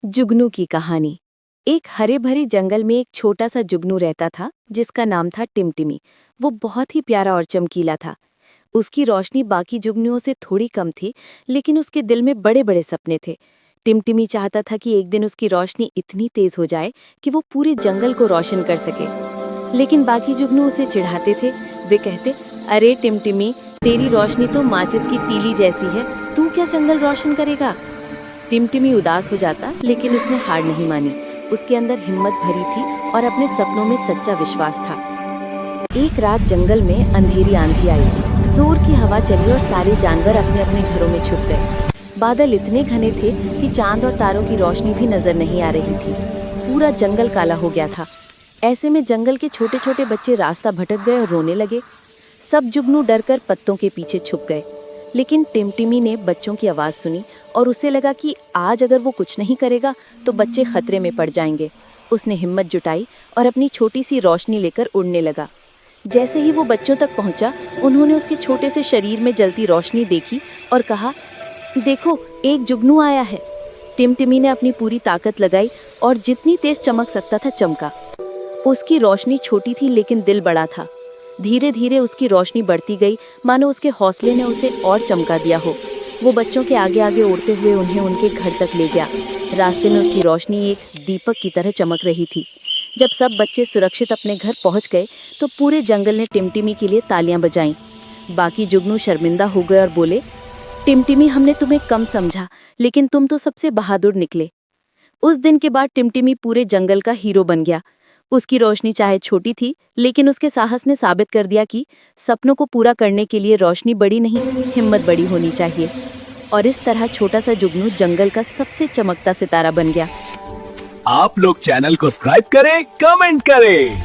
जुगनू की कहानी। एक हरे भरे जंगल में एक छोटा सा जुगनू रहता था जिसका नाम था टिमटिमी। वो बहुत ही प्यारा और चमकीला था। उसकी रोशनी बाकी जुगनुओं से थोड़ी कम थी, लेकिन उसके दिल में बड़े बड़े सपने थे। टिमटिमी चाहता था कि एक दिन उसकी रोशनी इतनी तेज हो जाए कि वो पूरे जंगल को रोशन कर सके। लेकिन बाकी जुगनू उसे चिढ़ाते थे। वे कहते, अरे टिमटिमी, तेरी रोशनी तो माचिस की तीली जैसी है, तू क्या जंगल रोशन करेगा। टिमटिमी उदास हो जाता, लेकिन उसने हार नहीं मानी। उसके अंदर हिम्मत भरी थी और अपने सपनों में सच्चा विश्वास था। एक रात जंगल में अंधेरी आंधी आई। जोर की हवा चली और सारे जानवर अपने अपने घरों में छुप गए। बादल इतने घने थे कि चांद और तारों की रोशनी भी नजर नहीं आ रही थी। पूरा जंगल काला हो गया था। ऐसे में जंगल के छोटे छोटे बच्चे रास्ता भटक गए और रोने लगे। सब जुगनू डरकर पत्तों के पीछे छुप गए। लेकिन टिमटिमी ने बच्चों की आवाज़ सुनी और उसे लगा कि आज अगर वो कुछ नहीं करेगा तो बच्चे खतरे में पड़ जाएंगे। उसने हिम्मत जुटाई और अपनी छोटी सी रोशनी लेकर उड़ने लगा। जैसे ही वो बच्चों तक पहुंचा, उन्होंने उसके छोटे से शरीर में जलती रोशनी देखी और कहा, देखो, एक जुगनू आया है। टिमटिमी ने अपनी पूरी ताकत लगाई और जितनी तेज चमक सकता था चमका। उसकी रोशनी छोटी थी लेकिन दिल बड़ा था। धीरे धीरे उसकी रोशनी बढ़ती गई, मानो उसके हौसले ने उसे और चमका दिया हो। वो बच्चों के आगे आगे उड़ते हुए उन्हें उनके घर तक ले गया। रास्ते में उसकी रोशनी एक दीपक की तरह चमक रही थी। जब सब बच्चे सुरक्षित अपने घर पहुंच गए तो पूरे जंगल ने टिमटिमी के लिए तालियां बजाईं। बाकी जुगनू शर्मिंदा हो गए और बोले, टिमटिमी, हमने तुम्हें कम समझा, लेकिन तुम तो सबसे बहादुर निकले। उस दिन के बाद टिमटिमी पूरे जंगल का हीरो बन गया। उसकी रोशनी चाहे छोटी थी, लेकिन उसके साहस ने साबित कर दिया कि सपनों को पूरा करने के लिए रोशनी बड़ी नहीं, हिम्मत बड़ी होनी चाहिए। और इस तरह छोटा सा जुगनू जंगल का सबसे चमकता सितारा बन गया। आप लोग चैनल को सब्सक्राइब करें, कमेंट करें।